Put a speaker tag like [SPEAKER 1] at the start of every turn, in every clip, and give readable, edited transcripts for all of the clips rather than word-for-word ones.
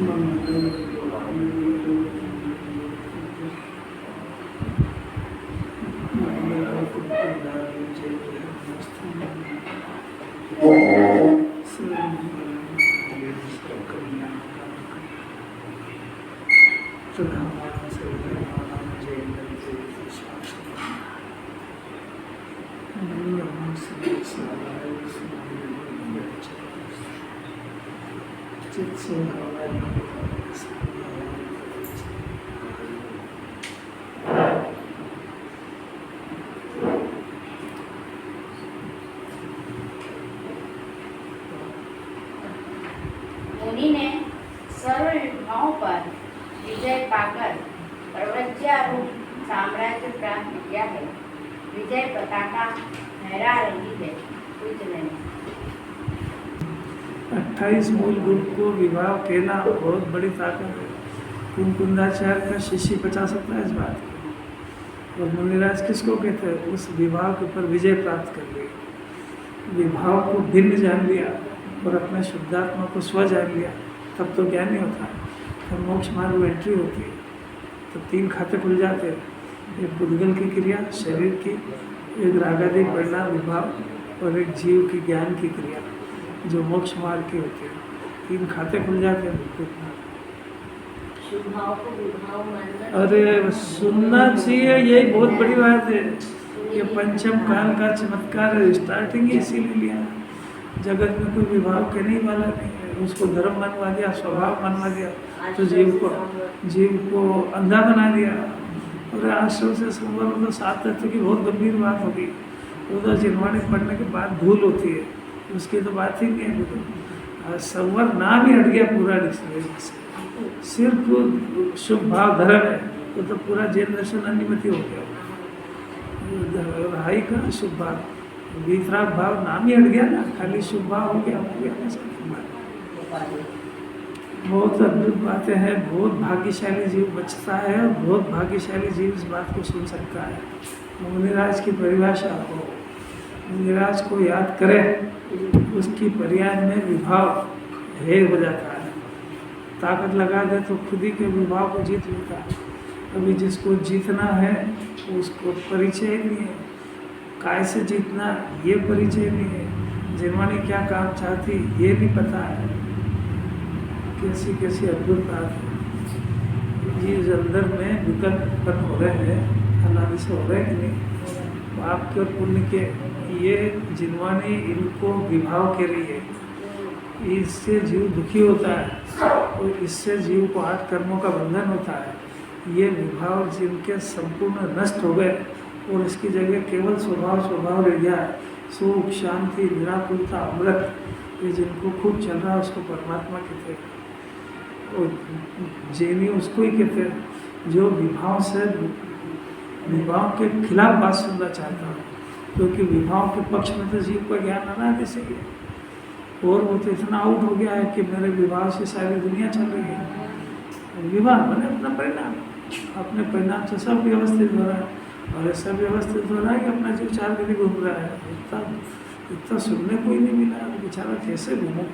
[SPEAKER 1] मुनि ने सर्व विघ्नों पर विजय पाकर पर्वत्यारूढ़ साम्राज्य प्राप्त किया है। विजय पताका लहरा रही है। कुछ नहीं।
[SPEAKER 2] 28 मूल गुण को विवाह कहना बहुत बड़ी ताकत है। कुंकुंदाचार्य का शिष्य बचा सकता है इस बात को। और मुनिराज किसको कहते हैं? उस विवाह के ऊपर विजय प्राप्त कर लिया, विवाह को भिन्न जान लिया और अपने शुद्धात्मा को स्व जान लिया, तब तो ज्ञान नहीं होता है। तब मोक्ष मार्ग में एंट्री होती है। तो 3 खाते खुल जाते हैं, एक बुद्धगल की क्रिया शरीर की, एक रागादि परिणाम विभाव और एक जीव की ज्ञान की क्रिया जो मोक्ष मार्ग की होती है। 3 खाते खुल जाते हैं बिल्कुल। अरे सुनना चाहिए, यही बहुत बड़ी बात है। ये पंचम काल का चमत्कार है, स्टार्टिंग ही इसीलिए लिया। जगत में कोई विभाग कहने वाला नहीं है, उसको धर्म मनवा दिया, स्वभाव मनवा दिया, तो जीव को अंधा बना दिया। और आश्रम से संबंध तो 7 तत्व की बहुत गंभीर बात होगी। वो तो जिनवाणी पढ़ने के बाद भूल होती है, उसकी तो बात ही नहीं है। संवर नाम ही हट गया पूरा डिक्शनरी से। सिर्फ शुभ भाव धर्म है तो पूरा जैन दर्शन अनुमति हो गया। हाई का शुभ भाव, वितराग भाव नाम ही हट गया ना, खाली शुभ भाव हो गया। बहुत अद्भुत बातें हैं। बहुत भाग्यशाली जीव बचता है और बहुत भाग्यशाली जीव इस बात को सुन सकता है। मुनिराज की परिभाषा हो, मुनिराज को याद करें, उसकी पर्याय में विभाव है हो जाता है। ताकत लगा दे तो खुद ही के विभाव को जीत लेता है। अभी जिसको जीतना है उसको परिचय नहीं है, काय से जीतना ये परिचय नहीं है, जिनवानी क्या काम चाहती ये नहीं पता है। कैसी कैसी अद्भुत बात है। जीव अंदर में विकल्प उत्पन्न हो रहे हैं, अनादि से हो रहे हैं कि नहीं, पाप के और पुण्य के। ये जिनवानी इनको विभाव कह रही है, इससे जीव दुखी होता है और इससे जीव को 8 कर्मों का बंधन होता है। ये विभाव जिनके संपूर्ण नष्ट हो गए और इसकी जगह केवल स्वभाव रह गया है, सुख शांति निराकुलता अमृत, ये जिनको खूब चल रहा है उसको परमात्मा कहते हैं। और जैनी उसको ही कहते हैं जो विभाव से विभाव के खिलाफ बात सुनना चाहता है, क्योंकि विभाव के पक्ष में तो जीव का ज्ञान आना जैसे ही है। और वो तो इतना आउट हो गया है कि मेरे विवाह से सारी दुनिया चल रही है। विवाह मैंने अपना परिणाम, अपने परिणाम से सब व्यवस्थित हो रहा है और ऐसा व्यवस्थित हो रहा है कि अपना जीव 4 गली घूम रहा है। इतना सुनने को ही नहीं मिला, बेचारा कैसे घूमो।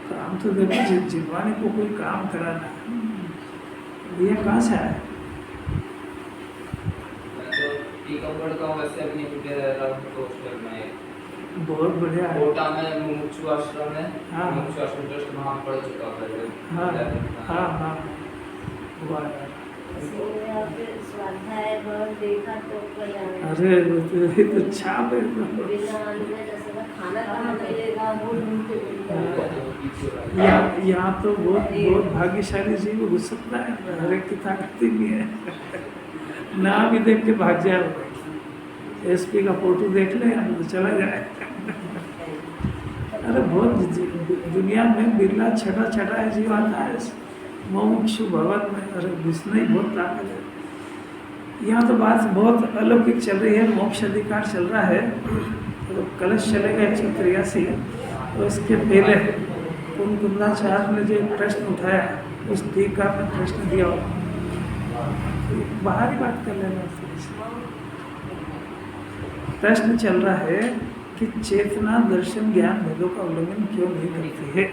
[SPEAKER 2] काम तो देखो, जिनवानी को कोई काम कराना है। ये कहाँ से आया? बहुत बढ़िया है।
[SPEAKER 3] कोटा में मुमुक्षु आश्रम है।
[SPEAKER 2] हाँ।
[SPEAKER 3] मुमुक्षु आश्रम ट्रस्ट वहाँ पढ़ चुका पहले।
[SPEAKER 2] हाँ हाँ हाँ हुआ है। अरे तो छाप है। यहाँ तो बहुत भाग्यशाली जीव घुस सकता है, हर एक की ताकत ही नहीं है। नाम ही देख के भाग जाए, एसपी का फोटो देख ले तो चला जाए। अरे बहुत दुनिया में बिरला छटा है जीव आता है मुमुक्षु भवन में। अरे घुसने ही बहुत ताकत है। यहाँ तो बात बहुत अलौकिक चल रही है, मोक्ष अधिकार चल रहा है। तो कलश चलेगा 183, तो इसके पहले कुंकुंदाचार्य ने जो प्रश्न उठाया उस टीका में प्रश्न दिया हो, बाहर ही बात कर लेना। प्रश्न चल रहा है कि चेतना दर्शन ज्ञान भेदों का उल्लंघन क्यों नहीं करती है।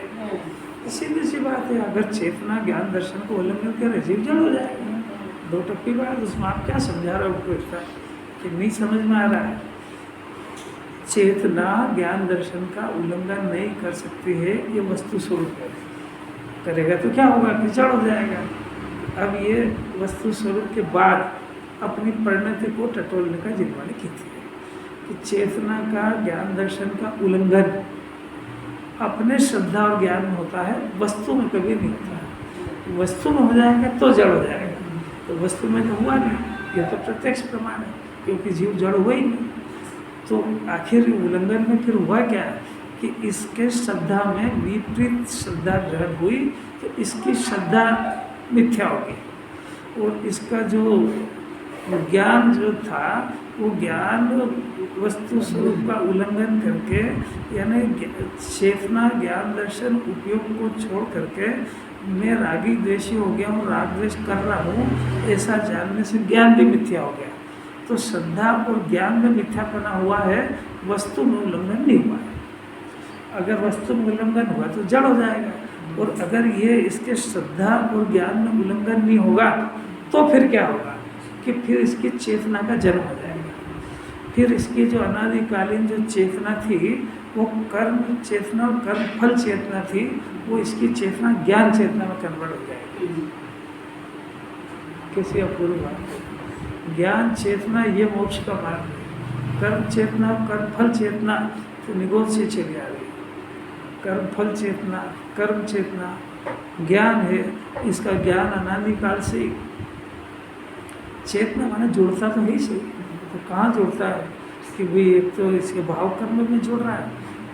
[SPEAKER 2] सीधी सी बात है, अगर चेतना ज्ञान दर्शन को उल्लंघन करे जीव जड़ हो जाएगा। दो टप्पी बात, उसमें आप क्या समझा रहे हो उसको इतना कि नहीं समझ में आ रहा है। चेतना ज्ञान दर्शन का उल्लंघन नहीं कर सकती है, ये वस्तु स्वरूप है। करेगा तो क्या होगा कि जड़ हो जाएगा। अब ये वस्तु स्वरूप के बाद अपनी परिणति को टटोलने का जिम्मा की थी कि चेतना का ज्ञान दर्शन का उल्लंघन अपने श्रद्धा और ज्ञान में होता है, वस्तु में कभी नहीं होता है। वस्तु में हो जाएगा तो जड़ हो जाएगा, तो वस्तु में तो हुआ नहीं, यह तो प्रत्यक्ष प्रमाण है, क्योंकि जीव जड़ हुआ ही नहीं। तो आखिर उल्लंघन में फिर हुआ क्या कि इसके श्रद्धा में विपरीत श्रद्धा ग्रहण हुई, तो इसकी श्रद्धा मिथ्या हो गई और इसका जो ज्ञान जो था वो ज्ञान वस्तु स्वरूप का उल्लंघन करके, यानी चेतना ज्ञान दर्शन उपयोग को छोड़ करके मैं रागी द्वेषी हो गया हूँ, राग द्वेष कर रहा हूँ, ऐसा जानने से ज्ञान भी मिथ्या हो गया। तो श्रद्धा और ज्ञान में मिथ्यापना हुआ है, वस्तु में उल्लंघन नहीं हुआ है। अगर वस्तु में उल्लंघन हुआ तो जड़ हो जाएगा, और अगर ये इसके श्रद्धा और ज्ञान में उल्लंघन नहीं होगा तो फिर क्या होगा कि फिर इसकी चेतना का जन्म हो जाएगा। फिर इसकी जो अनादिकालीन जो चेतना थी वो कर्म चेतना और कर्म फल चेतना थी, वो इसकी चेतना ज्ञान चेतना में कन्वर्ट हो जाएगी। किसी अपूर्व बात है, ज्ञान चेतना ये मोक्ष का मार्ग है। कर्म चेतना और कर्म फल चेतना तो निगोद से चली आ रही है। कर्म फल चेतना, कर्म चेतना ज्ञान है, इसका ज्ञान अनादिकाल से चेतना माने जोड़ता तो नहीं सही, तो कहाँ जोड़ता है कि भाई एक तो इसके भाव कर्म में जोड़ रहा है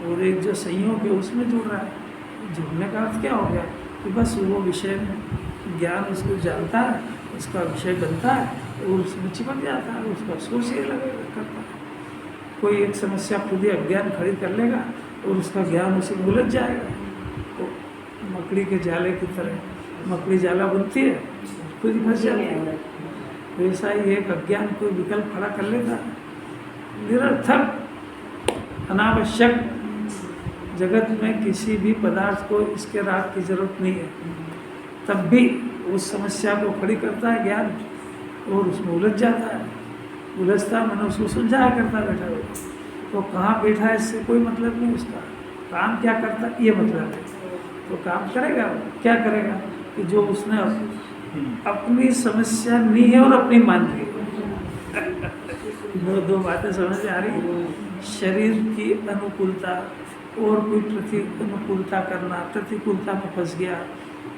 [SPEAKER 2] और एक जो संयोग है उसमें जोड़ रहा है। जोड़ने का अर्थ क्या हो गया कि बस वो विषय में ज्ञान उसको जानता है, उसका विषय बनता है और उसमें चिपक जाता है, उसका सोच ये लगेगा करता है। कोई एक समस्या खुद ही अज्ञान खड़ी कर लेगा और उसका ज्ञान उसे उलझ जाएगा। तो मकड़ी के जाले की तरह मकड़ी जाला बनती है, खुद ही फंस जाती है। वैसा ही एक अज्ञान कोई विकल्प खड़ा कर लेता है, निरर्थक अनावश्यक। जगत में किसी भी पदार्थ को इसके राग की जरूरत नहीं है, तब भी उस समस्या को खड़ी करता है ज्ञान और उसमें उलझ जाता है। उलझता मैंने उसको सुलझाया करता बैठा हुआ, तो कहाँ बैठा है इससे कोई मतलब नहीं, उसका काम क्या करता ये मतलब है। तो काम करेगा, क्या करेगा कि जो उसने अपनी समस्या नहीं है और अपनी मान ली दो बातें समझ में आ रही है। शरीर की अनुकूलता और कोई अनुकूलता करना, प्रतिकूलता में फंस गया,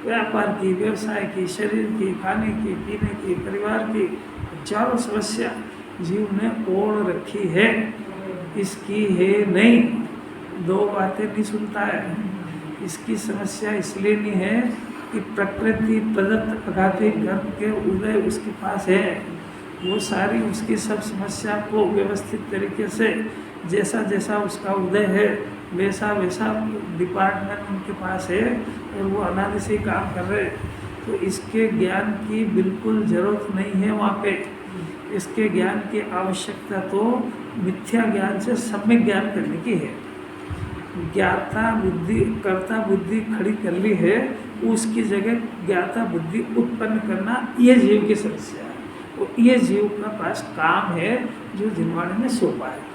[SPEAKER 2] व्यापार की, व्यवसाय की, शरीर की, खाने की, पीने की, परिवार की चारों समस्या जीव ने ओढ़ रखी है, इसकी है नहीं। दो बातें नहीं सुनता है। इसकी समस्या इसलिए नहीं है कि प्रकृति प्रदत्त अघाती गर्भ के उदय उसके पास है। वो सारी उसकी सब समस्या को व्यवस्थित तरीके से जैसा जैसा उसका उदय है वैसा वैसा डिपार्टमेंट उनके पास है और वो अनादि से काम कर रहे। तो इसके ज्ञान की बिल्कुल ज़रूरत नहीं है वहाँ पे। इसके ज्ञान की आवश्यकता तो मिथ्या ज्ञान से सम्यक ज्ञान करने की है। ज्ञाता बुद्धि कर्ता बुद्धि खड़ी कर ली है, उसकी जगह ज्ञाता बुद्धि उत्पन्न करना ये जीव की समस्या है। वो ये जीव का पास काम है जो जिनवाणी ने सौंपा है।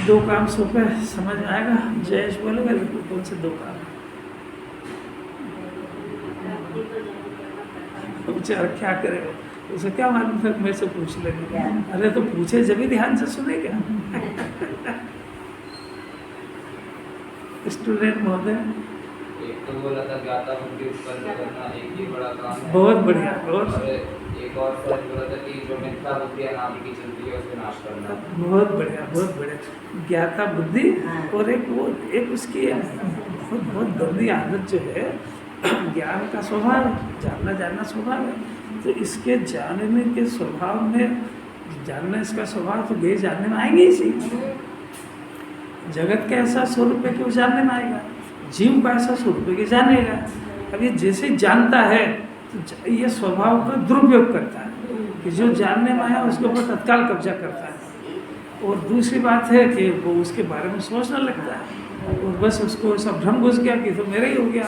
[SPEAKER 2] दो काम सौंपे, समझ में आएगा? जयेश बोलेगा लेकिन कौन से दो काम? बेचारा क्या करेगा, उसे क्या मालूम था मेरे से पूछ लेंगे। अरे तो पूछे जब ही ध्यान से सुनेगा। स्टूडेंट महोदय,
[SPEAKER 3] एक तो बोला था ज्ञाता बुद्धि उत्पन्न करना एक ही बड़ा काम है।
[SPEAKER 2] बहुत बढ़िया।
[SPEAKER 3] और एक और सर बोला था कि जो मिथ्या बुद्धि अनादि की चलती है उसको नाश करना।
[SPEAKER 2] बहुत बढ़िया, बहुत बढ़िया। ज्ञाता बुद्धि और एक उसकी बहुत बहुत गंदी आदत जो है, ज्ञान का स्वभाव है, जानना स्वभाव है। तो इसके जानने के स्वभाव में, जानना इसका स्वभाव तो ये जानने में आएंगे इसी। जगत का ऐसा स्वरूप है कि वो जानने में आएगा, जीव का ऐसा स्वरूप है कि जानेगा। अब ये जैसे जानता है तो ये स्वभाव का दुरुपयोग करता है कि जो जानने में आया उसके ऊपर तत्काल कब्जा करता है। और दूसरी बात है कि वो उसके बारे में सोचने लगता है और बस उसको सब भ्रम घुस गया कि तो मेरा ही हो गया।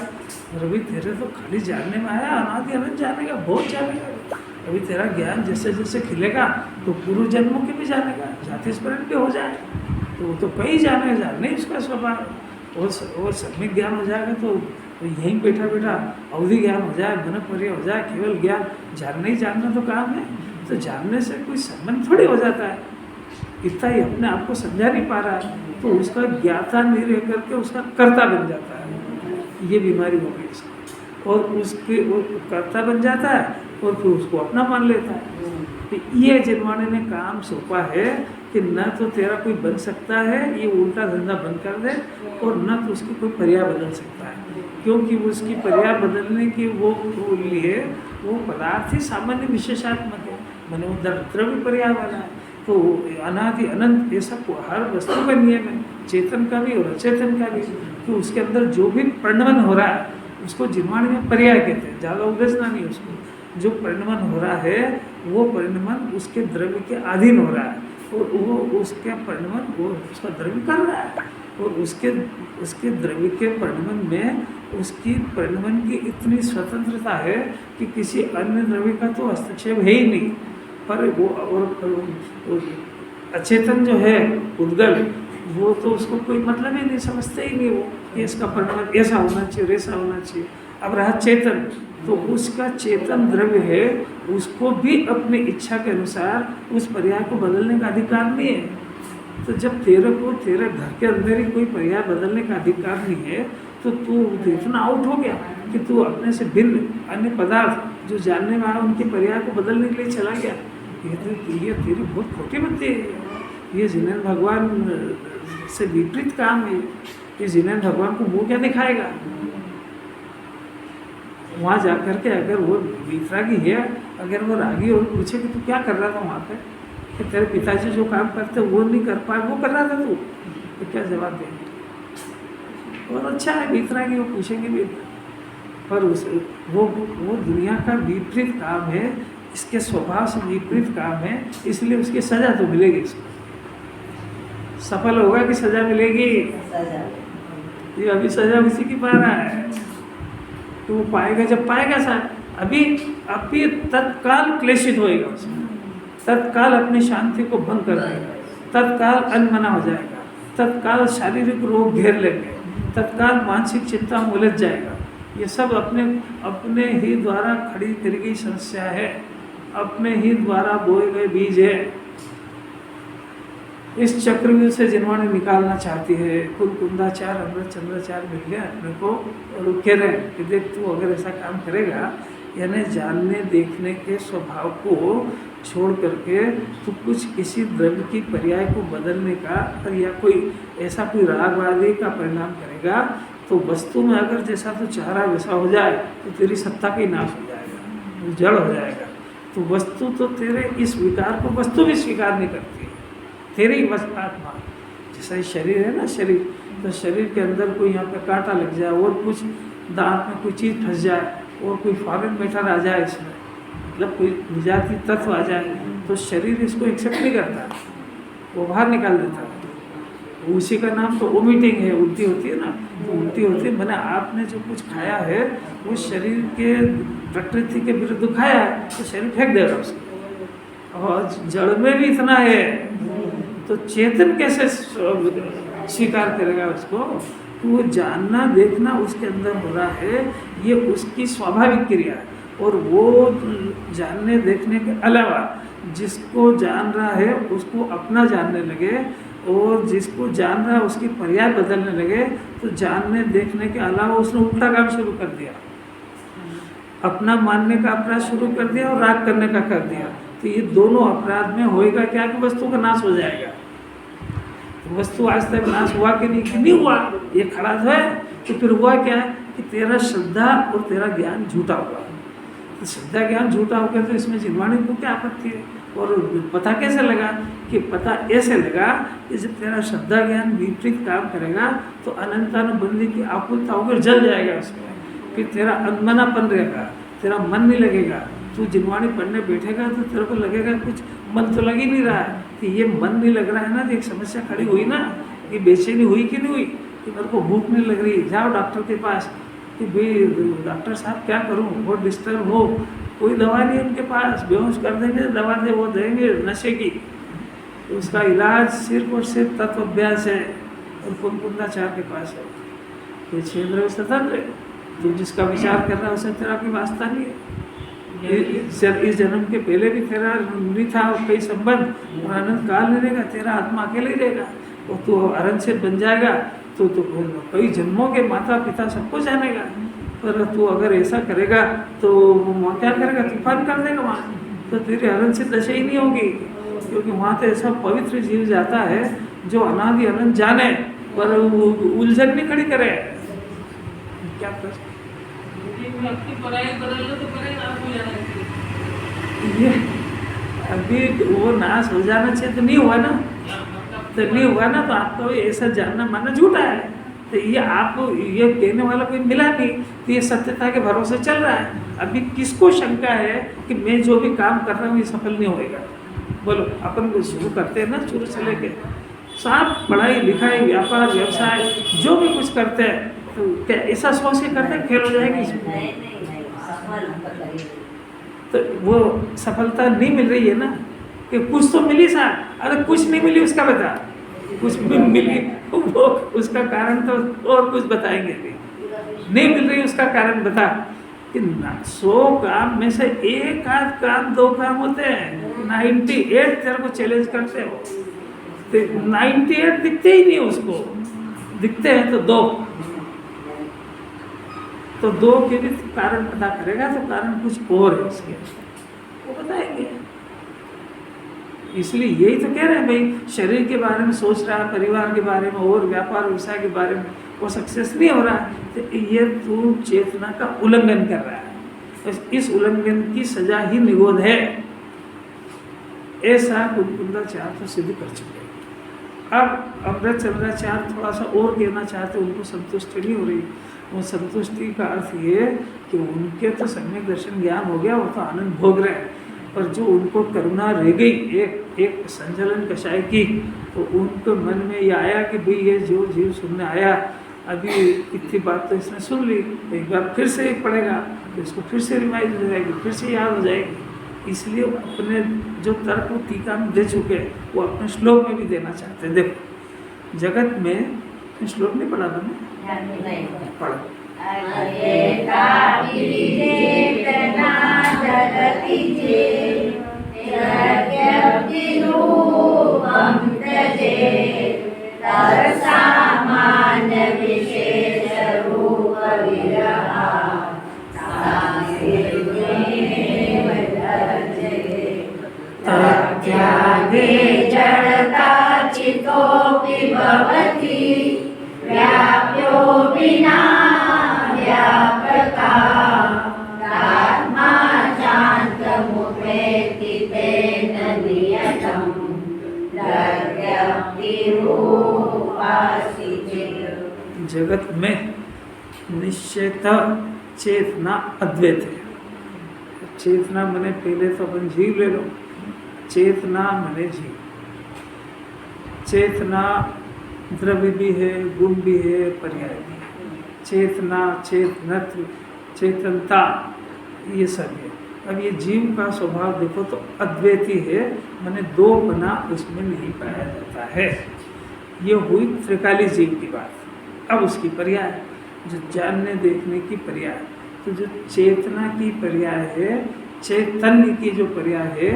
[SPEAKER 2] और अभी तेरे तो खाली जानने में आया, अनादि अनंत जानेगा, बहुत जानेगा। अभी तेरा ज्ञान जैसे जैसे खिलेगा तो पूर्व जन्मों के भी जानेगा, जाति स्मरण भी हो जाए तो वो तो कई जाने जानने उसका स्वभाव। और सम्यक ज्ञान हो जाएगा तो यहीं बैठा बैठा अवधि ज्ञान हो जाए, मन पर्य हो जाए, केवल ज्ञान जानना ही जानना तो काम है। तो जानने से कोई संबंध थोड़ी हो जाता है, इतना ही अपने आप को समझा नहीं पा रहा है तो उसका ज्ञाता नहीं रह करके उसका कर्ता बन जाता है। ये बीमारी हो गई इसकी। और उसके वो कर्ता बन जाता है और फिर उसको अपना मान लेता है। तो ये जिनवाने ने काम सौंपा है कि न तो तेरा कोई बन सकता है, ये उल्टा धंधा बंद कर दे, और न तो उसकी कोई पर्याय बदल सकता है, क्योंकि उसकी पर्याय बदलने की वो लिए वो पदार्थ ही सामान्य विशेषात्मक है, मैंने वो द्रव्य पर्याय वाला है। तो अनादि अनंत ऐसा हर वस्तु का नियम है, चेतन का भी और अचेतन का भी, कि उसके अंदर जो भी परिणमन हो रहा है उसको जिनवाणी में पर्याय कहते हैं, ज़्यादा उलझना नहीं उसको। जो परिणमन हो रहा है वो परिणमन उसके द्रव्य के अधीन हो रहा है और वो उसके परिणमन वो उसका द्रव्य कर रहा है, और उसके द्रव्य के परिणमन में उसकी परिणमन की इतनी स्वतंत्रता है कि किसी अन्य द्रव्य का तो हस्तक्षेप है ही नहीं। पर वो और अचेतन जो है उद्गल, वो तो उसको कोई मतलब ही नहीं, समझते ही नहीं वो कि इसका परिणाम ऐसा होना चाहिए, ऐसा होना चाहिए। अब रहा चेतन, तो उसका चेतन द्रव्य है, उसको भी अपनी इच्छा के अनुसार उस पर्याय को बदलने का अधिकार नहीं है। तो जब तेरे को तेरे घर के अंदर ही कोई पर्याय बदलने का अधिकार नहीं है तो तू इतना आउट हो गया कि तू अपने से भिन्न अन्य पदार्थ जो जानने में आया उनके पर्याय को बदलने के लिए चला गया। ये तेरी बहुत खोटी बुद्धि है, ये जिनेंद्र भगवान से विपरीत काम है। ये जिनेंद्र भगवान को मुँह क्या दिखाएगा? वहाँ जा कर के अगर वो वितरागी है, अगर वो रागी और पूछे कि तू क्या कर रहा था वहाँ पे, कि तेरे पिताजी जो काम करते वो नहीं कर पाए, वो कर रहा था तू, तो क्या जवाब देंगे? और अच्छा है वितरागी, वो पूछेंगे भी, पर उस वो दुनिया का विपरीत काम है, इसके स्वभाव से विपरीत काम है, इसलिए उसकी सज़ा तो मिलेगी। इसको सफल होगा कि सज़ा मिलेगी? ये अभी सज़ा उसी की पा रहा है, तो वो पाएगा, जब पाएगा सर अभी तत्काल क्लेशित होएगा उसमें, तत्काल अपनी शांति को भंग कर देगा, तत्काल अनमना हो जाएगा, तत्काल शारीरिक रोग घेर लेंगे, तत्काल मानसिक चिंता में उलझ जाएगा। ये सब अपने ही द्वारा खड़ी करी गई समस्या है, अपने ही द्वारा बोए गए बीज है। इस चक्रव्यूह से जिन्होंने निकालना चाहती है, कुल कुंदाचार अमृत चंद्राचार मिल गया अपने को, और वो कह रहे हैं कि देख तू अगर ऐसा काम करेगा, यानी जानने देखने के स्वभाव को छोड़ करके तू कुछ किसी द्रव्य की पर्याय को बदलने का और या कोई ऐसा कोई रागवादी का परिणाम करेगा, तो वस्तु में अगर जैसा तू चाह रहा वैसा हो जाए तो तेरी सत्ता का ही नाश हो जाएगा, वो जड़ हो जाएगा। तो वस्तु तो तेरे इस विकार को वस्तु भी स्वीकार नहीं करती है, तेरी ही बस आत्मा। जैसा ये शरीर है ना, शरीर, तो शरीर के अंदर कोई यहाँ पे कांटा लग जाए और कुछ दांत में कोई चीज़ फंस जाए और कोई फॉरेन मैटर आ जाए इसमें, मतलब कोई विजाती तत्व आ जाए, तो शरीर इसको एक्सेप्ट नहीं करता, वो बाहर निकाल देता है। उसी का नाम तो वोमिटिंग है, उल्टी होती है ना, तो उल्टी होती है, मैंने आपने जो कुछ खाया है वो शरीर के प्रकृति के विरुद्ध खाया है, तो शरीर फेंक देगा उसको। और जड़ में भी इतना है तो चेतन कैसे स्वीकार करेगा उसको? तो वो जानना देखना उसके अंदर हो रहा है, ये उसकी स्वाभाविक क्रिया है। और वो जानने देखने के अलावा जिसको जान रहा है उसको अपना जानने लगे, और जिसको जान रहा है उसकी पर्याय बदलने लगे, तो जानने देखने के अलावा उसने उल्टा काम शुरू कर दिया, अपना मानने का अपराध शुरू कर दिया और राग करने का कर दिया। तो ये दोनों अपराध में होएगा क्या कि वस्तु का नाश हो जाएगा। तो वस्तु आज तक नाश हुआ कि नहीं हुआ, ये खड़ा है। तो फिर हुआ क्या कि तेरा श्रद्धा और तेरा ज्ञान झूठा हुआ। तो श्रद्धा ज्ञान झूठा हो गया, तो इसमें जिनवाणी को क्या आपत्ति है? और पता कैसे लगा? कि पता ऐसे लगा कि जब तेरा श्रद्धा ज्ञान विपरीत काम करेगा तो अनंतानुबंधी की आकुलता होकर जल जाएगा उसमें, फिर तेरा अनमनापन रहेगा, तेरा मन नहीं लगेगा। तू जिनवाणी पढ़ने बैठेगा तो तेरे को लगेगा कुछ मन तो लग ही नहीं रहा है। कि ये मन नहीं लग रहा है ना, तो एक समस्या खड़ी हुई ना, ये बेचैनी हुई कि नहीं हुई? कि मेरे को भूख नहीं लग रही, जाओ डॉक्टर के पास कि भाई डॉक्टर साहब क्या करूं, बहुत डिस्टर्ब हो, कोई दवा नहीं उनके पास, बेहोश कर देंगे, दवा दे वो देंगे नशे की। तो उसका इलाज सिर्फ और सिर्फ तत्व अभ्यास है और कुंकुंदाचार के पास है। ये क्षेत्र स्वतंत्र है, तो जिसका विचार कर रहा है उसे तेरा कोई वास्ता नहीं है। इस जन्म के पहले भी तेरा नहीं था और कई संबंध, और अनंत काल नहीं रहेगा, तेरा आत्मा अकेले ही रहेगा। और तू अरनछेद बन जाएगा तो कई जन्मों के माता पिता सबको जानेगा। पर तू अगर ऐसा करेगा तो वो क्या करेगा, तूफान कर देगा वहाँ, तो तेरी अरनछेद दशा ही नहीं होगी। क्योंकि वहाँ तो ऐसा पवित्र जीव जाता है जो अनादि अनंत जाने पर उलझन नहीं खड़ी करे। क्या प्रश्न? ये अभी वो नाश हो जाना चाहिए तो नहीं हुआ ना, तो नहीं हुआ ना, तो आपको ऐसा जानना मानना झूठा है। तो ये आपको ये कहने वाला कोई मिला नहीं, तो ये सत्यता के भरोसे चल रहा है। अभी किसको शंका है कि मैं जो भी काम कर रहा हूँ ये सफल नहीं होएगा? बोलो, अपन को शुरू करते हैं ना, शुरू से लेके साफ पढ़ाई लिखाई व्यापार व्यवसाय जो भी कुछ करते हैं, तो क्या ऐसा सोच के करते हैं फेल हो जाएगी इसमें? तो वो सफलता नहीं मिल रही है ना, कि कुछ तो मिली साहब, अरे कुछ नहीं मिली उसका बता, कुछ भी मिली वो उसका कारण तो और कुछ बताएंगे, नहीं मिल रही उसका कारण बता। कि 100 काम में से एक आध काम 2 काम होते हैं, 98 तेरे को चैलेंज करते हो, तो 98 दिखते ही नहीं उसको, दिखते हैं तो 2, तो 2 के भी कारण पता करेगा तो कारण कुछ और है उसके, वो बताएंगे। इसलिए यही तो कह रहे हैं भाई, शरीर के बारे में सोच रहा है, परिवार के बारे में और व्यापार व्यवसाय के बारे में, वो सक्सेस नहीं हो रहा है, तो ये तू चेतना का उल्लंघन कर रहा है, बस इस उल्लंघन की सजा ही निगोद है। ऐसा कुंकुंदाचार्य तो सिद्ध कर चुके हैं। अब अमृत चंद्राचार्य थोड़ा सा और कहना चाहते, उनको संतुष्टि नहीं हो रही। वो संतुष्टि का अर्थ ये कि उनके तो सम्यक दर्शन ज्ञान हो गया, वो तो आनंद भोग रहे हैं, पर जो उनको करुणा रह गई एक संचलन कषाय की, तो उनको मन में ये आया कि भाई ये जो जीव सुनने आया, अभी इतनी बात तो इसने सुन ली, एक बार फिर से पढ़ेगा तो इसको फिर से रिवाइज हो जाएगी, फिर से याद हो जाएगी। इसलिए अपने जो तर्क वो टीका में दे चुके वो अपने श्लोक में भी देना चाहते हैं। देखो, जगत में श्लोक नहीं पढ़ा मैंने, पढ़ो।
[SPEAKER 1] त्यागे जड़ता चितोपि भवति व्याप्यो विना व्यापका आत्मा शान्तमुपेति तेन नियतं प्रत्यक्तिरूपासि चित्।
[SPEAKER 2] जगत में निश्चयता चेतना अद्वैत है। चेतना मने पहले तो अपन जीव ले लो, चेतना मने जीव। चेतना द्रव्य भी है, गुण भी है, पर्याय भी है। चेतना, चेतनत्व, चेतनता, ये सब है। अब ये जीव का स्वभाव देखो तो अद्वैती है, माने 2 बना उसमें नहीं पाया जाता है। ये हुई त्रिकाली जीव की बात। अब उसकी पर्याय, जो जानने देखने की पर्याय, तो जो चेतना की पर्याय है, चैतन्य की जो पर्याय है,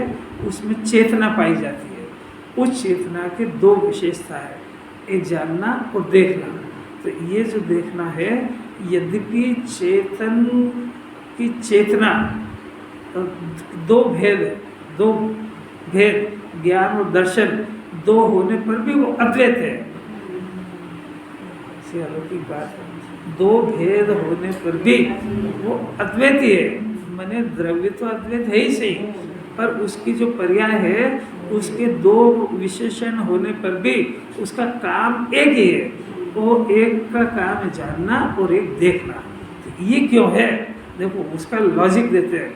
[SPEAKER 2] उसमें चेतना पाई जाती है। उस चेतना के 2 विशेषता है, एक जानना और देखना। तो ये जो देखना है, यद्यपि चेतन की चेतना तो 2 भेद है, 2 भेद ज्ञान और दर्शन 2 होने पर भी वो अद्वैत है। ऐसी अलौकिक बात है, 2 भेद होने पर भी वो अद्वैती है। माने द्रव्य तो अद्वैत है ही सही, पर उसकी जो पर्याय है, उसके 2 विशेषण होने पर भी उसका काम एक ही है। वो एक का काम है जानना और एक देखना। तो ये क्यों है, देखो उसका लॉजिक देते हैं।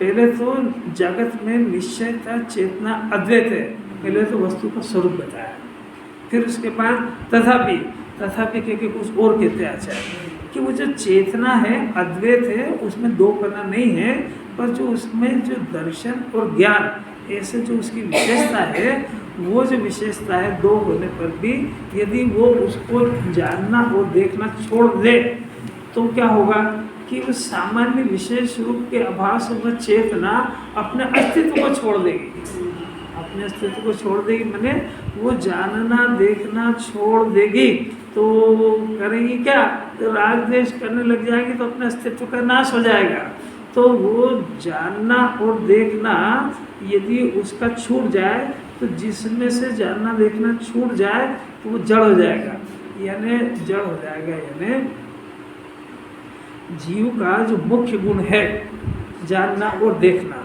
[SPEAKER 2] पहले तो जगत में निश्चयता चेतना अद्वैत है, पहले तो वस्तु का स्वरूप बताया, फिर उसके बाद तथापि, तथापि के कुछ और कहते हैं आचार्य कि वो जो चेतना है अद्वैत है, उसमें दो पना नहीं है, पर जो उसमें जो दर्शन और ज्ञान ऐसे जो उसकी विशेषता है, वो जो विशेषता है दो होने पर भी यदि वो उसको जानना और देखना छोड़ दे तो क्या होगा कि उस सामान्य विशेष रूप के अभाव से वह चेतना अपने अस्तित्व को छोड़ देगी, अपने अस्तित्व को छोड़ देगी, माने वो जानना देखना छोड़ देगी तो करेगी क्या, तो राग द्वेष करने लग जाएगी तो अपने अस्तित्व का नाश हो जाएगा। तो वो जानना और देखना यदि उसका छूट जाए तो जिसमें से जानना देखना छूट जाए तो वो जड़ हो जाएगा, यानी जड़ हो जाएगा, यानी जीव का जो मुख्य गुण है जानना और देखना,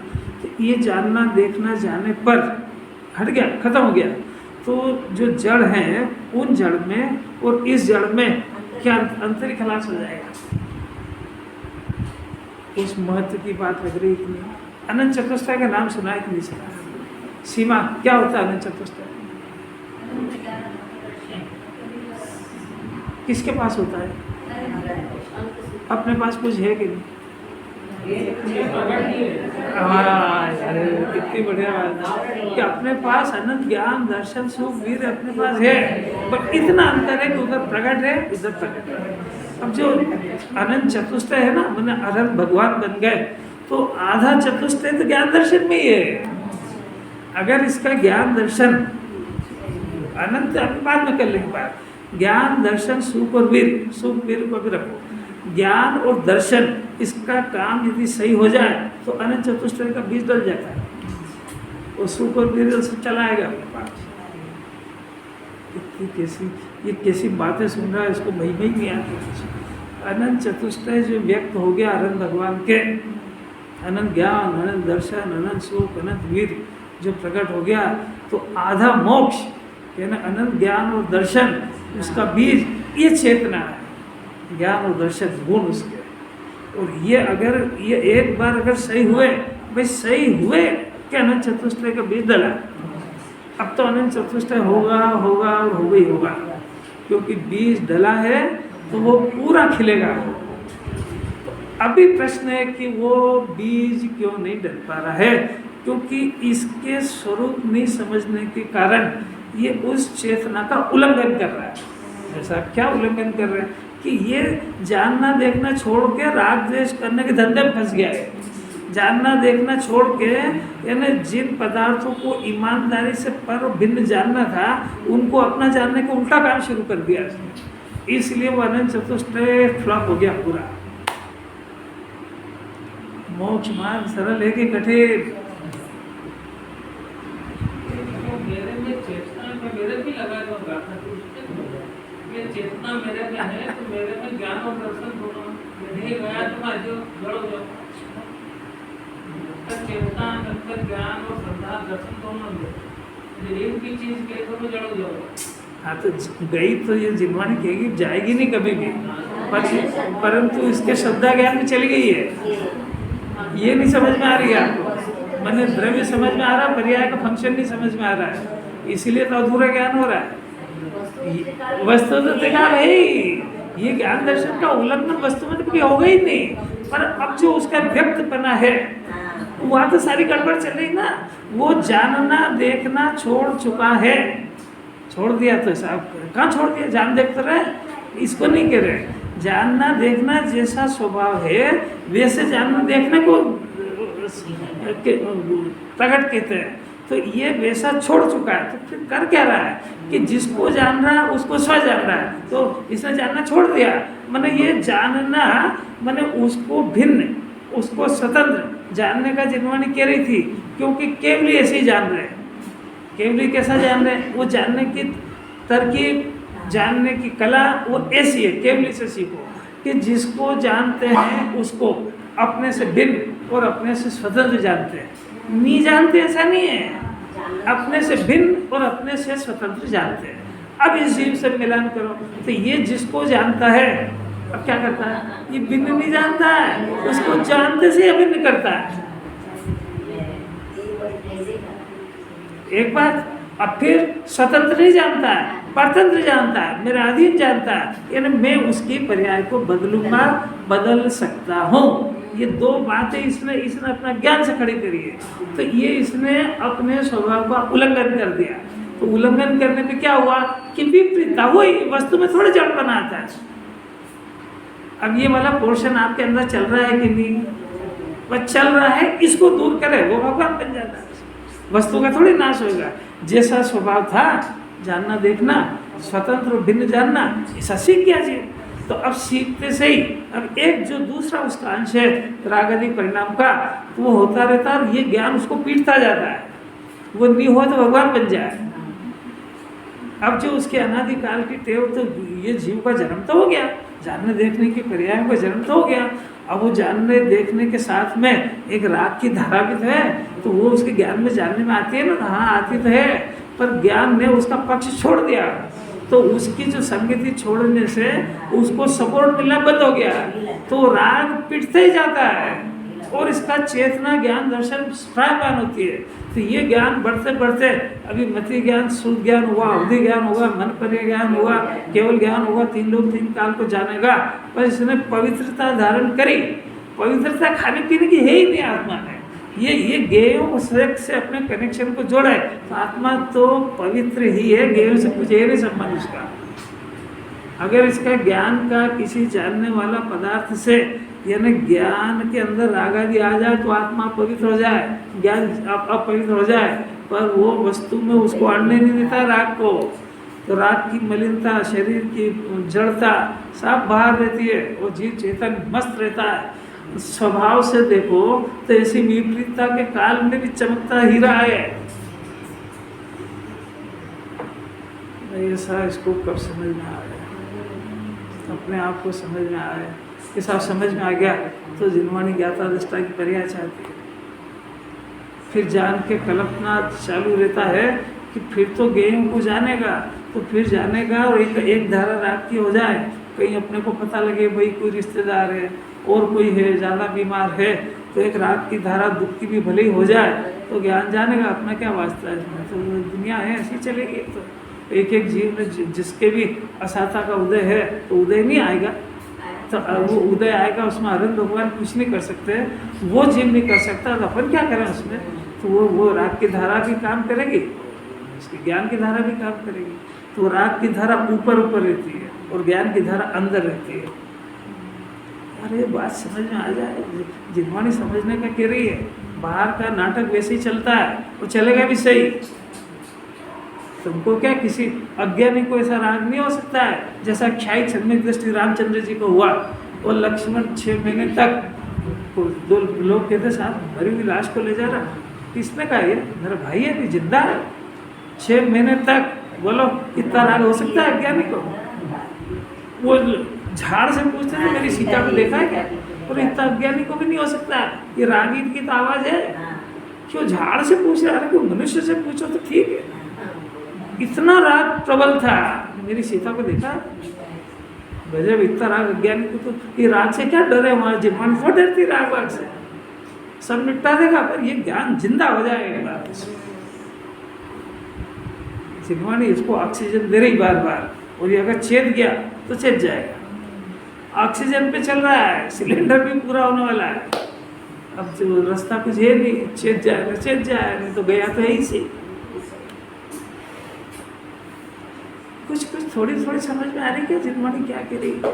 [SPEAKER 2] तो ये जानना देखना जाने पर हट गया, खत्म हो गया। तो जो जड़ हैं उन जड़ में और इस जड़ में क्या अंतर खलास हो जाएगा। उस महत्व की बात लग रही कि नहीं। अनंत चतुष्टय का नाम सुना है कि नहीं सुना? सीमा क्या होता है अनंत चतुष्टय? किसके पास होता है? अपने पास कुछ है कि नहीं? हाँ, कितनी बढ़िया बात कि अपने पास अनंत ज्ञान दर्शन सुख वीर अपने पास है, पर इतना अंतर है कि उधर प्रकट है इधर प्रकट है। अब जो अनंत चतुष्टय है ना, मैंने अनंत भगवान बन गए तो आधा चतुष्टय तो ज्ञान दर्शन में ही है। अगर इसका ज्ञान दर्शन अनंत अभी बाद में कर लेंगे बात, ज्ञान दर्शन सुख और वीर, सुख वीर को भी रखो, ज्ञान और दर्शन इसका काम यदि सही हो जाए तो अनंत चतुष्टय का बीज डल जाता है, वो सुख और वीर से चलाएगा अपने पास। ये कैसी बातें सुन रहा है, इसको महिमा ही नहीं आती। अनंत चतुष्टय जो व्यक्त हो गया अनंत भगवान के, अनंत ज्ञान अनंत दर्शन अनंत सुख अनंत वीर जो प्रकट हो गया, तो आधा मोक्ष यानी अनंत ज्ञान और दर्शन उसका बीज ये चेतना है, ज्ञान और दर्शन गुण उसके। और ये अगर ये एक बार अगर सही हुए, भाई सही हुए कि अनंत चतुष्टय का बीज डला, अब तो अनंत चतुष्टय होगा होगा और होगा ही होगा, क्योंकि बीज डला है तो वो पूरा खिलेगा। तो अभी प्रश्न है कि वो बीज क्यों नहीं डल पा रहा है, क्योंकि इसके स्वरूप नहीं समझने के कारण ये उस चेतना का उल्लंघन कर रहा है। ऐसा क्या उल्लंघन कर रहा है कि ये जानना देखना छोड़ के राग द्वेष करने के धंधे में फंस गया है। जानना देखना छोड़ के यानी जिन पदार्थों को ईमानदारी से पर भिन्न जानना था उनको अपना जानने का उल्टा काम शुरू कर दिया इसने, इसलिए वो अनंत चतुष्टय फ्लॉप हो गया पूरा। मोक्ष मार्ग सरल है कि कठिन?
[SPEAKER 4] मेरे भी लगा था ये चेतना मेरे में है तो मेरे में ज्ञान और दर्शन दोनों नहीं गया तो मैं जो जड़ हो जाऊँ। चेतना अंतर ज्ञान और श्रद्धा दर्शन दोनों एक भी चीज के तो मैं जड़ हो जाऊँगा।
[SPEAKER 2] हाँ तो गई तो ये जिनवानी कहेगी जाएगी नहीं कभी भी, परंतु इसके श्रद्धा ज्ञान में चली गई है। ये नहीं समझ में आ रही है आपको, मैंने द्रव्य समझ में आ रहा, पर्याय का फंक्शन नहीं समझ में आ रहा है, इसीलिए तो अधूरा ज्ञान हो रहा है। वस्तु तो देखा भाई ये ज्ञान दर्शन का उल्लंघन वस्तु में तो कभी होगा ही नहीं, पर अब जो उसका व्यक्तपना है वहाँ तो सारी गड़बड़ चल रही ना। वो जानना देखना छोड़ चुका है, छोड़ दिया तो साहब कहाँ छोड़ दिया, जान देखते रहे, इसको नहीं कह रहे। जानना देखना जैसा स्वभाव है वैसे जानना देखने को प्रकट कहते हैं, तो ये वैसा छोड़ चुका है। तो फिर कर क्या रहा है कि जिसको जान रहा है उसको स्व जान रहा है, तो इसने जानना छोड़ दिया। मैंने ये जानना मैंने उसको भिन्न उसको स्वतंत्र जानने का जिनवानी कह रही थी, क्योंकि केवली ऐसे ही जान रहे हैं। केवली कैसा जान रहे हैं, वो जानने की तरकीब जानने की कला वो ऐसी है, केवली से सीखो कि जिसको जानते हैं उसको अपने से भिन्न और अपने से स्वतंत्र जानते हैं। नहीं जानते ऐसा नहीं है, अपने से भिन्न और अपने से स्वतंत्र जानते हैं। अब इस जीव से मिलान करो तो ये जिसको जानता है अब क्या करता है, ये भिन्न नहीं जानता है, उसको जानते से अभिन्न करता है। एक बात अब फिर स्वतंत्र नहीं जानता है, परतंत्र जानता है, मेरा अधीन जानता है, यानी मैं उसकी पर्याय को बदलूंगा, बदल सकता हूँ। ये दो बातें इसने अपना ज्ञान से खड़ी करी है। तो ये इसने अपने स्वभाव का उल्लंघन कर दिया। तो उल्लंघन करने पे क्या हुआ कि विपरीतता, वही वस्तु में थोड़ा जड़पन आता है। अब ये वाला पोर्शन आपके अंदर चल रहा है कि नहीं, वह चल रहा है, इसको दूर करे, वो भगवान बन जाता है। वस्तु का थोड़ी नाश होगा। जैसा स्वभाव था जानना देखना, स्वतंत्र भिन्न जानना, ऐसा सीख गया जी। तो अब सीखते से ही अब एक जो दूसरा उसका अंश है राग आदि परिणाम का, तो वो होता रहता है और ये ज्ञान उसको पीटता जाता है। वो नहीं हो तो भगवान बन जाए। अब जो उसके अनादिकाल की टेव, तो ये जीव का जन्म तो हो गया, जानने देखने की पर्याय का जन्म तो हो गया। अब वो जानने देखने के साथ में एक राग की धारा भी तो है, तो वो उसके ज्ञान में जानने में आती है ना, हाँ आती तो है, पर ज्ञान ने उसका पक्ष छोड़ दिया। तो उसकी जो संगति छोड़ने से उसको सपोर्ट मिलना बंद हो गया, तो राग पिटते ही जाता है और इसका चेतना ज्ञान दर्शन प्रायपान होती है। तो ये ज्ञान बढ़ते बढ़ते अभी मति ज्ञान, शुद्ध ज्ञान हुआ, अवधि ज्ञान हुआ, मन पर ज्ञान हुआ, केवल ज्ञान हुआ, 3 लोग 3 काल को जानेगा। पर इसने पवित्रता धारण करी। पवित्रता खाने पीने की है ही नहीं आत्मा ने। ये गेयों से अपने कनेक्शन को जोड़ा है, तो आत्मा तो पवित्र ही है, गेयों से कुछ है नहीं संबंध उसका। अगर इसका ज्ञान का किसी जानने वाला पदार्थ से, यानी ज्ञान के अंदर राग आदि आ जाए तो आत्मा पवित्र हो जाए, ज्ञान अपवित्र हो जाए, पर वो वस्तु में उसको अड़ने नहीं देता राग को। तो राग की मलिनता, शरीर की जड़ता सब बाहर रहती है, वो जीव चेतन मस्त रहता है। स्वभाव से देखो तो ऐसी विपरीतता के काल में भी चमकता हीरा है। ऐसा इसको कब समझ में आ गया, अपने आप को समझ में आया, ये सब समझ में आ गया तो जिनवाणी ज्ञाता दृष्टा की पर्याय चाहती है। फिर जान के कल्पना चालू रहता है कि फिर तो गेयों को जानेगा, तो फिर जानेगा और एक धारा राग की हो जाए, कहीं अपने को पता लगे भाई कोई रिश्तेदार है और कोई है ज़्यादा बीमार है, तो एक राग की धारा दुख की भी भले ही हो जाए तो ज्ञान जानेगा अपना क्या वास्ता है इसमें। तो दुनिया है ऐसी चलेगी। तो एक एक जीव में जिसके भी असाता का उदय है तो उदय नहीं आएगा, तो वो उदय आएगा, उसमें अरविंद भगवान कुछ नहीं कर सकते, वो जीव नहीं कर सकता, तो अपन क्या करें उसमें। तो वो राग की धारा भी काम करेगी, उसकी ज्ञान की धारा भी काम करेगी। तो राग की धारा ऊपर ऊपर रहती है और ज्ञान की धारा अंदर रहती है। अरे बात समझ में आ जाए, जिनवाणी समझने का कह रही है। बाहर का नाटक वैसे ही चलता है, वो चलेगा भी सही। तुमको क्या किसी अज्ञानी को ऐसा राग नहीं हो सकता है जैसा क्षाई छन्मिक दृष्टि रामचंद्र जी को हुआ। और लक्ष्मण 6 महीने तक, 2 लोग कहते साहब मरी हुई लाश को ले जा रहा, किसने कहा ये मेरा भाई है कि जिंदा है। 6 महीने तक बोलो इतना राग हो सकता है अज्ञानी को। वो झाड़ से पूछते थे मेरी सीता को देखा है क्या, और इतना अज्ञानी को भी नहीं हो सकता। ये रागीत की तो आवाज़ है, क्यों झाड़ से पूछ रहा है, क्यों मनुष्य से पूछो तो ठीक है। इतना राग प्रबल था, मेरी सीता को देखा गजब, इतना राग अज्ञानी को। तो ये राग से क्या डर है, वहाँ जिनवाणी थोड़ा डरती राग वाग से, सब निपटा देगा, पर ये ज्ञान जिंदा हो जाएगा एक बार। जिनवाणी इसको ऑक्सीजन दे रही बार बार, और ये अगर चेत गया तो चेत जाएगा। ऑक्सीजन पे चल रहा है, सिलेंडर भी पूरा होने वाला है। अब जो रास्ता कुछ है नहीं, चेत जाएगा चेत जाएगा, नहीं तो गया तो है ही से। कुछ थोड़ी थोड़ी समझ में आ रही है जिनवाणी क्या कह रही है।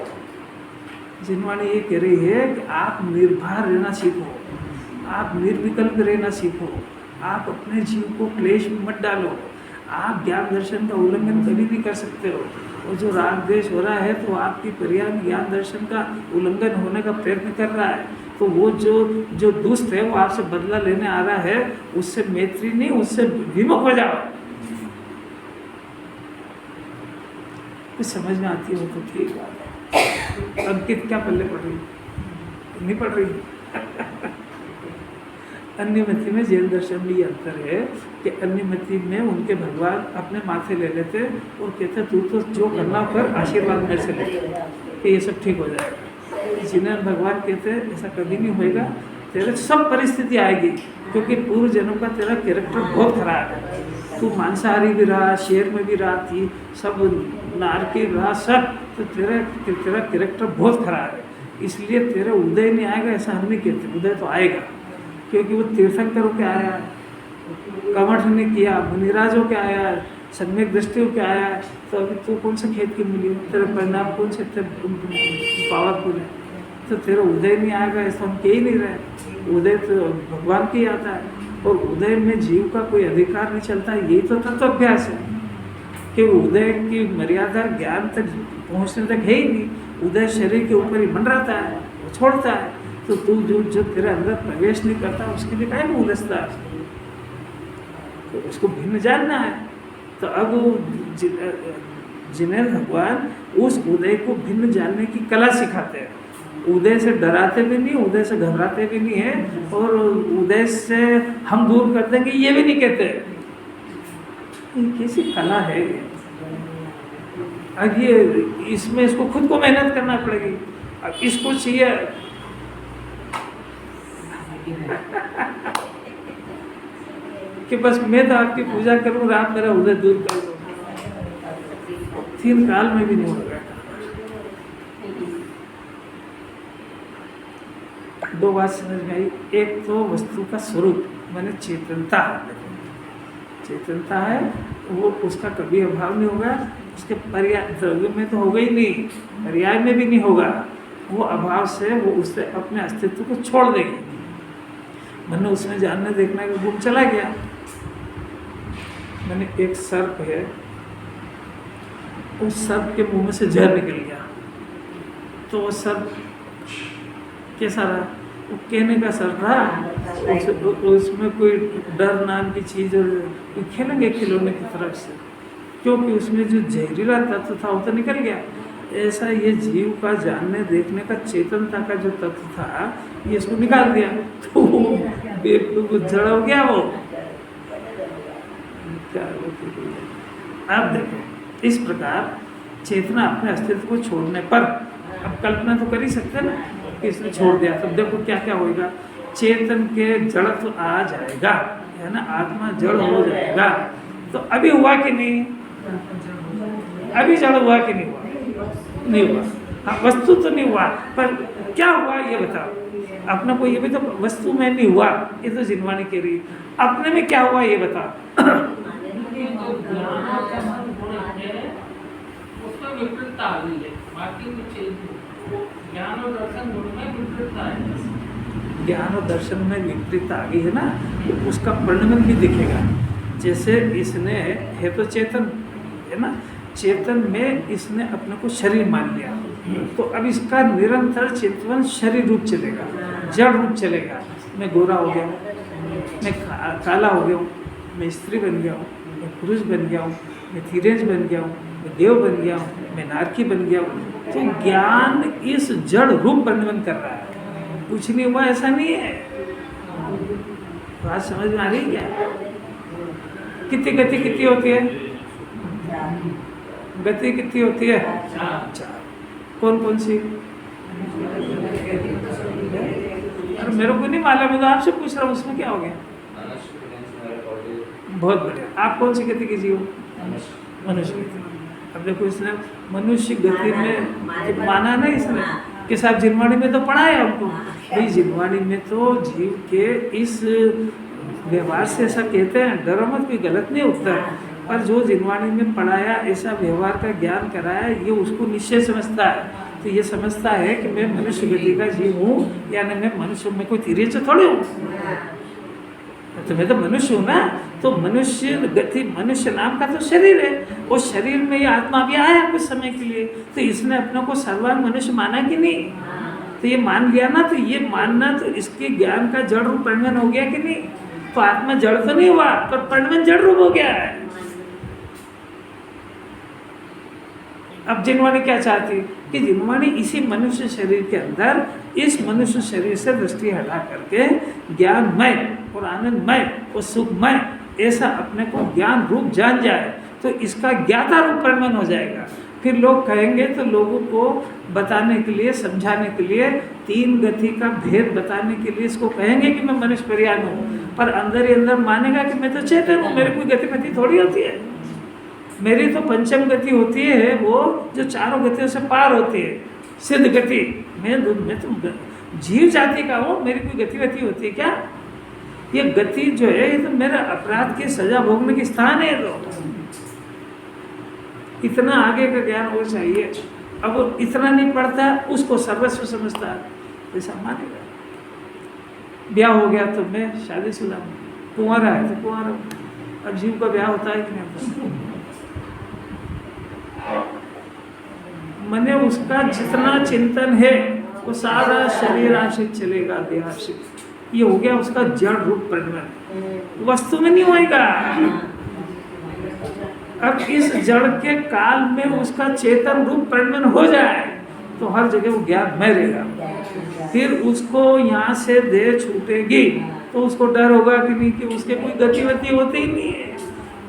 [SPEAKER 2] जिनवाणी ये कह रही है कि आप निर्भर रहना सीखो, आप निर्विकल्प रहना सीखो, आप अपने जीव को क्लेश में मत डालो। आप ज्ञान दर्शन का उल्लंघन कभी नहीं कर सकते हो, और जो राग द्वेष हो रहा है तो आपकी पर्याय में ज्ञान दर्शन का उल्लंघन होने का प्रयत्न कर रहा है। तो वो जो दुष्ट है वो आपसे बदला लेने आ रहा है, उससे मैत्री नहीं, उससे विमुख हो जाओ। कुछ समझ में आती हो तो ठीक बात है। अंकित क्या पल्ले पड़ रही, नहीं पड़ रही। अन्य मति में जैन दर्शन में ये अंतर है कि अन्य मति में उनके भगवान अपने माथे ले लेते और कहते तू तो जो करना कर, आशीर्वाद मेरे से ले कि ये सब ठीक हो जाएगा। जिन्हें भगवान कहते ऐसा कभी नहीं होएगा, तेरे सब परिस्थिति आएगी, क्योंकि पूर्व जन्म का तेरा कैरेक्टर बहुत खराब है। तू मांसाहारी भी रहा, शेर में भी रहा थी, सब नारकी रहा, सब, तो तेरा कैरेक्टर बहुत खराब है, इसलिए तेरा उदय नहीं आएगा ऐसा हम नहीं कहते, उदय तो आएगा, क्योंकि वो तीर्थंकर होकर आया है, कमठ ने किया, मुनिराज होकर आया है, सम्यक दृष्टि होकर आया है, तो अभी तू कौन से खेत की मिली, तेरे परिणाम कौन से पावरफुल है, तो तेरा उदय नहीं आएगा ऐसा हम कह ही नहीं रहे, उदय तो भगवान के ही आता है, और उदय में जीव का कोई अधिकार नहीं चलता, यही तो तत्वाभ्यास है कि उदय की मर्यादा ज्ञान तक पहुँचने तक है ही नहीं, उदय शरीर के ऊपर ही मंडराता है, वो छोड़ता है, तो तू जो तेरे अंदर प्रवेश नहीं करता उसके लिए काहे में उलझता है, तो उसको भिन्न जानना है। तो अब जिन्हें भगवान उस उदय को भिन्न जानने की कला सिखाते हैं, उदय से डराते भी नहीं, उदय से घबराते भी नहीं है, और उदय से हम दूर कर देंगे ये भी नहीं कहते, ये कैसी कला है ये। अब ये इसमें इसको खुद को मेहनत करना पड़ेगी, अब इसको चाहिए कि बस मैं तो आपकी पूजा करूँ, आप मेरा उदय दूर कर दो, 3 काल में भी नहीं होगा। 2 बात समझ में आई, एक तो वस्तु का स्वरूप माने चेतनता, चेतनता है वो, उसका कभी अभाव नहीं होगा, उसके पर्याय द्रव्य में तो होगा ही नहीं, पर्याय में भी नहीं होगा, वो अभाव से वो उससे अपने अस्तित्व को छोड़ देगी। मैंने उसमें जानने देखने का गुण चला गया, मैंने एक सर्प है, उस सर्प के मुंह में से जहर निकल गया, तो वो सर्प कैसा रहा, वो कहने का सर रहा, उसमें कोई डर नाम की चीज़ और खेलेंगे खिलौने की तरफ से, क्योंकि उसमें जो जहरीला तत्व था वो तो निकल गया। ऐसा ये जीव का जानने देखने का चेतनता का जो तत्व था ये इसको निकाल दिया, तो बेवकूफ जड़ हो गया वो। आप देखो इस प्रकार चेतना अपने अस्तित्व को छोड़ने पर, अब कल्पना तो कर ही सकते ना कि इसने छोड़ दिया, तो देखो क्या क्या होगा, चेतन के जड़त्व आ जाएगा, है ना, आत्मा जड़ हो जाएगा। तो अभी हुआ कि नहीं, अभी जड़ हुआ कि नहीं हुआ, नहीं हुआ, हाँ वस्तु तो नहीं हुआ, पर क्या हुआ ये बताओ, अपने को ये भी तो वस्तु में नहीं हुआ, ये तो जिनवाणी कह रही, अपने में क्या हुआ ये बताओ।
[SPEAKER 4] विपरीतता आ गई है, बाकी ज्ञान और दर्शन दोनों में विपरीतता है।
[SPEAKER 2] ज्ञान और दर्शन में विपरीतता आ गई है ना, तो उसका परिणाम भी दिखेगा। जैसे इसने है तो चेतन है ना, चेतन में इसने अपने को शरीर मान लिया, तो अब इसका निरंतर चेतन शरीर रूप चलेगा, जड़ रूप चलेगा। मैं गोरा हो गया हूँ, मैं काला हो गया हूँ, मैं स्त्री बन गया हूँ, मैं पुरुष बन गया हूँ, मैं धीरेज बन गया हूँ, मैं देव बन गया हूँ, मैं नारकी बन गया हूँ। तो ज्ञान इस जड़ रूप वर्णन कर रहा है, कुछ नहीं हुआ ऐसा नहीं है। बात समझ में आ रही क्या? कितनी गति कितनी होती है, गति कितनी होती है? 4। कौन कौन सी? अरे मेरे को नहीं मालूम, मैं तो आपसे पूछ रहा हूँ, उसमें क्या हो गया? बहुत बढ़िया। आप कौन सी गति की जीव? मनुष्य गति। अब देखो इसने मनुष्य गति में माना नहीं इसने कि साहब जिनवाणी में तो पढ़ा है हमको, भाई जिनवाणी में तो जीव के इस व्यवहार से ऐसा कहते हैं, डरो मत, कोई गलत नहीं उठता, पर जो जिनवाणी में पढ़ाया ऐसा व्यवहार का ज्ञान कराया, ये उसको निश्चय समझता है। तो ये समझता है कि मैं मनुष्य गति का जीव हूँ, यानी मैं मनुष्य में कोई तिरछा थोड़ी हूँ, तो मैं तो मनुष्य हूँ ना। तो मनुष्य गति, मनुष्य नाम का तो शरीर है, उस शरीर में ये आत्मा भी आया कुछ समय के लिए, तो इसने अपने को सर्वांग मनुष्य माना कि नहीं? तो ये मान लिया ना, तो ये मानना तो इसके ज्ञान का जड़ रूप परिणमन हो गया कि नहीं? तो आत्मा जड़ तो नहीं हुआ, पर परिणमन जड़ रूप हो गया है। अब जिनवाणी क्या चाहती कि जिनवाणी इसी मनुष्य शरीर के अंदर, इस मनुष्य शरीर से दृष्टि हटा करके ज्ञानमय और आनंदमय और सुखमय ऐसा अपने को ज्ञान रूप जान जाए, तो इसका ज्ञाता रूप परिणमन हो जाएगा। फिर लोग कहेंगे तो लोगों को बताने के लिए, समझाने के लिए, तीन गति का भेद बताने के लिए इसको कहेंगे कि मैं मनुष्य पर्याय हूँ, पर अंदर ही अंदर मानेगा कि मैं तो चेतन हूँ, मेरी कोई गतिविधि थोड़ी होती है। मेरी तो पंचम गति होती है, वो जो चारों गतियों से पार होती है, सिद्ध गति। मैं तो जीव जाति का हूँ, मेरी कोई गतिविधि होती है क्या? ये गति जो है ये तो मेरा अपराध की सजा भोगने की स्थान है। तो इतना आगे का ज्ञान हो चाहिए। अब वो इतना नहीं पढ़ता, उसको सर्वस्व समझता है, ऐसा मानेगा। ब्याह हो गया तो मैं शादीशुदा हूँ, कुंवारा है तो कुंवारा हूँ। अब जीव का ब्याह होता है कि नहीं? मने उसका जितना चिंतन है वो सारा शरीर आश्रित चलेगा, देहाश्रित। ये हो गया उसका जड़ रूप परिणमन, वस्तु में नहीं होएगा। अब इस जड़ के काल में उसका चेतन रूप परिणमन हो जाए तो हर जगह वो ज्ञान में रहेगा। फिर उसको यहाँ से देह छूटेगी तो उसको डर होगा कि नहीं, कि उसके कोई गतिविधि होती ही नहीं है,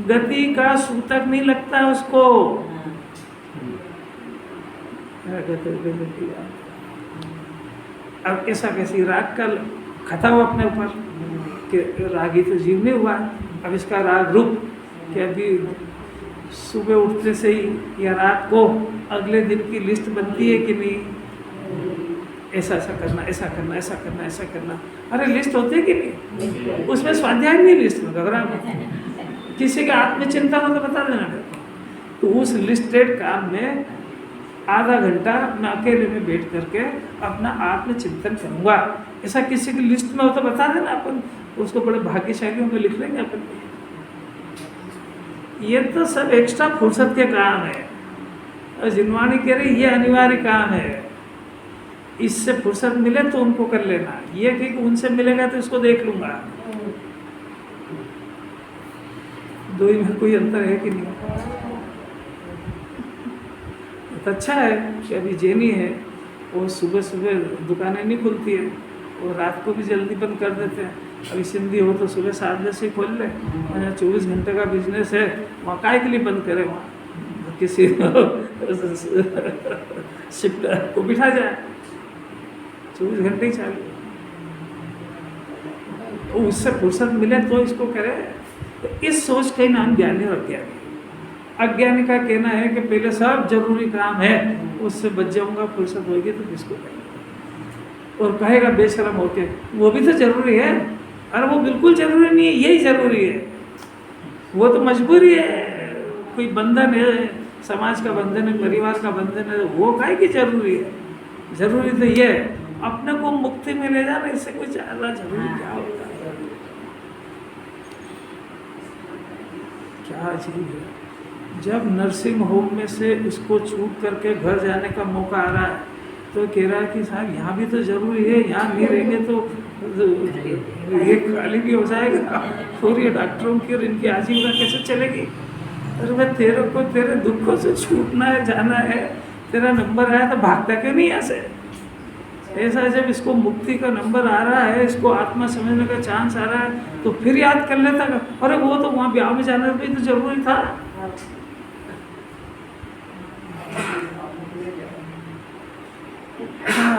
[SPEAKER 2] गति का सूतक नहीं लगता उसको। अब ऐसा कैसी राग का खता हुआ अपने ऊपर कि रागी तो जीव नहीं हुआ। अब इसका राग रूप कि अभी सुबह उठने से ही या रात को अगले दिन की लिस्ट बनती है कि नहीं, ऐसा ऐसा करना, ऐसा करना, ऐसा करना, ऐसा करना। अरे लिस्ट होती है कि नहीं? उसमें स्वाध्याय नहीं, लिस्ट में घबरा किसी का आत्मचिंतन हो तो बता देना मेरे को। तो उस लिस्टेड काम में आधा घंटा मैं अकेले में बैठ करके अपना आत्मचिंतन करूँगा। ऐसा किसी की लिस्ट में हो तो बता देना, अपन उसको बड़े भाग्यशालियों में लिख लेंगे अपन। ये तो सब एक्स्ट्रा फुर्सत के काम है, और जिनवाणी कह रही ये अनिवार्य काम है। इससे फुर्सत मिले तो उनको कर लेना, ये कि उनसे मिलेगा तो इसको देख लूंगा। दो ही में कोई अंतर है कि नहीं? तो अच्छा है कि अभी जेनी है, वो सुबह सुबह दुकानें नहीं खुलती है, वो रात को भी जल्दी बंद कर देते हैं। अभी सिंधी हो तो सुबह 7 बजे से खोल ले, वहाँ 24 घंटे का बिजनेस है, वहाँ काय के लिए बंद करे? वहाँ किसी शिफ्ट को बिठा जाए, 24 घंटे ही चालू। तो उससे फुर्सत मिले तो इसको करे। तो इस सोच का ही नाम ज्ञानी और अज्ञानी। अज्ञानी का कहना है कि पहले सब जरूरी काम है, उससे बच जाऊंगा, फुर्सत होगी तो किसको कहेगा। और कहेगा बेशरम होके वो भी तो जरूरी है। अरे वो बिल्कुल जरूरी नहीं है, यही जरूरी है। वो तो मजबूरी है, कोई बंधन है, समाज का बंधन है, परिवार का बंधन है, वो काहे की जरूरी है? जरूरी तो ये है अपने को मुक्ति में ले जाना, इससे कोई ज़्यादा जरूरी क्या होता है? क्या अजीब है। जब नर्सिंग होम में से उसको छूट करके घर जाने का मौका आ रहा है तो कह रहा है कि साहब यहाँ भी तो ज़रूरी है, यहाँ नहीं रहेंगे तो ये खाली भी हो जाएगा और ये डॉक्टरों की और इनकी आजीविका कैसे चलेगी? अरे भाई तेरे को तेरे दुखों से छूटना है, जाना है, तेरा नंबर आया तो भागता क्यों नहीं यहाँ से? ऐसा जब इसको मुक्ति का नंबर आ रहा है, इसको आत्मा समझने का चांस आ रहा है तो फिर याद कर लेता है, अरे वो तो वहाँ ब्याह में जाना भी तो जरूरी था।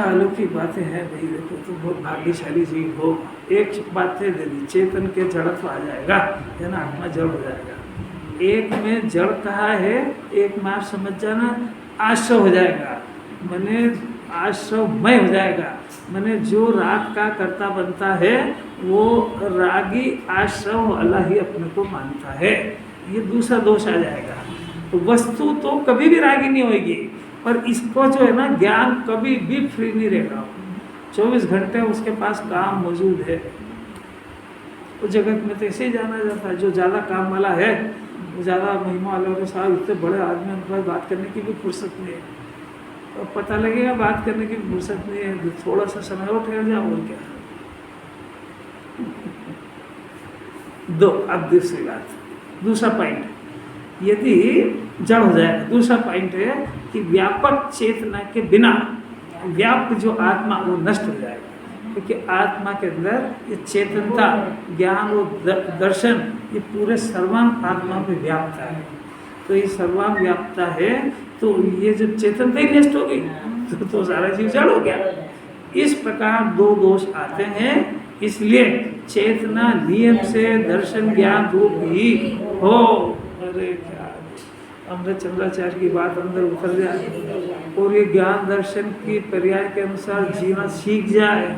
[SPEAKER 2] अलौकिक बातें हैं भाई। देखो तो बहुत भाग्यशाली जीव हो। एक बात है दे दी, चेतन के जड़त्व आ जाएगा, है ना, आत्मा जड़ हो जाएगा। एक में जड़ कहा है, एक में आप समझ जाना आश्रव हो जाएगा, मने आश्रवमय हो जाएगा। मने जो राग का कर्ता बनता है वो रागी आश्रव वाला ही अपने को मानता है, ये दूसरा दोष आ जाएगा। तो वस्तु तो कभी भी रागी नहीं होगी, पर इसको जो है ना ज्ञान कभी भी फ्री नहीं रहेगा। 24 घंटे उसके पास काम मौजूद है। तो जगत में तो ऐसे ही जाना जाता है, जो ज़्यादा काम वाला है, वो ज़्यादा महिमा वालों के साथ, इतने बड़े आदमी उनके पास बात करने की भी फुर्सत नहीं है। और पता लगेगा बात करने की फुर्सत नहीं है, थोड़ा सा समय और ठहर जाओ और क्या। दो, अब दूसरी बात, दूसरा पॉइंट, यदि जड़ हो जाएगा। दूसरा पॉइंट है कि व्यापक चेतना के बिना व्याप्त जो आत्मा वो नष्ट हो जाएगा, क्योंकि आत्मा के अंदर ये चेतनता, ज्ञान और दर्शन ये पूरे सर्वांग आत्मा में व्याप्त है। तो ये सर्वांग व्याप्ता है, तो तो ये जब चेतनता ही नष्ट हो गई तो सारा जीव जड़ हो गया। इस प्रकार दो दोष आते हैं, इसलिए चेतना नियम से दर्शन ज्ञान रूप ही हो। अरे क्या अमृत चंद्राचार्य की बात अंदर उतर जाए और ये ज्ञान दर्शन की पर्याय के अनुसार जीना सीख जाए,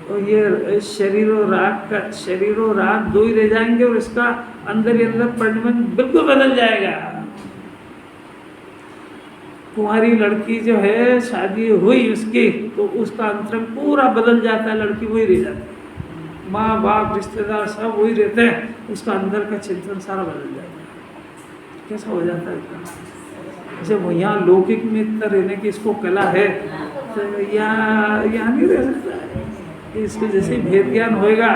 [SPEAKER 2] और ये शरीर और राग दो ही रह जाएंगे और इसका अंदर ही अंदर परिणमन बिल्कुल बदल जाएगा। कुंवारी लड़की जो है शादी हुई उसकी तो उसका अंतरंग पूरा बदल जाता है, लड़की वही रह जाती है, माँ बाप रिश्तेदार सब वही रहते हैं, उसका अंदर का चिंतन सारा बदल जाता है। कैसा हो जाता है? जब यहाँ लौकिक में इतना रहने की इसको कला है तो यहाँ नहीं रह सकता है। इसके जैसे ही भेद ज्ञान होएगा,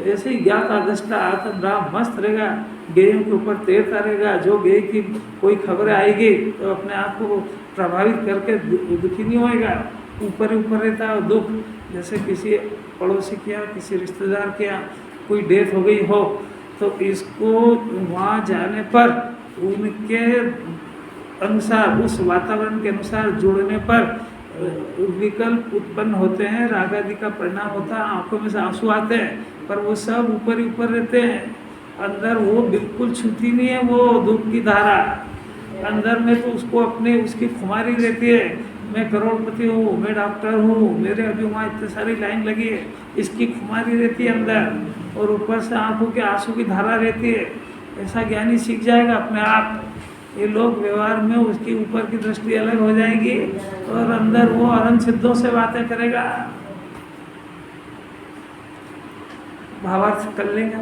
[SPEAKER 2] ऐसे ही ज्ञात आदृष्टा आत्म राम मस्त रहेगा, गेयों के ऊपर तैरता रहेगा। जो गेय की कोई खबर आएगी तो अपने आप को प्रभावित करके दुखी नहीं होएगा, ऊपर ही ऊपर रहता है दुख। जैसे किसी पड़ोसी के यहाँ किसी रिश्तेदार के यहाँ कोई डेथ हो गई हो तो इसको वहाँ जाने पर उनके अनुसार, उस वातावरण के अनुसार जुड़ने पर विकल्प उत्पन्न होते हैं, राग आदि का परिणाम होता है, आंखों में से आंसू आते हैं, पर वो सब ऊपर ही ऊपर रहते हैं। अंदर वो बिल्कुल छूती नहीं है वो दुख की धारा। अंदर में तो उसको अपने उसकी खुमारी रहती है, मैं करोड़पति हूँ, मैं डॉक्टर हूँ, मेरे अभी वहाँ इतने सारी लाइन लगी है, इसकी खुमारी रहती है अंदर, और ऊपर से आंखों के आंसू की धारा रहती है। ऐसा ज्ञानी सीख जाएगा अपने आप। ये लोग व्यवहार में उसकी ऊपर की दृष्टि अलग हो जाएगी और अंदर वो अनंत सिद्धों से बातें करेगा। भावार्थ कर लेंगे।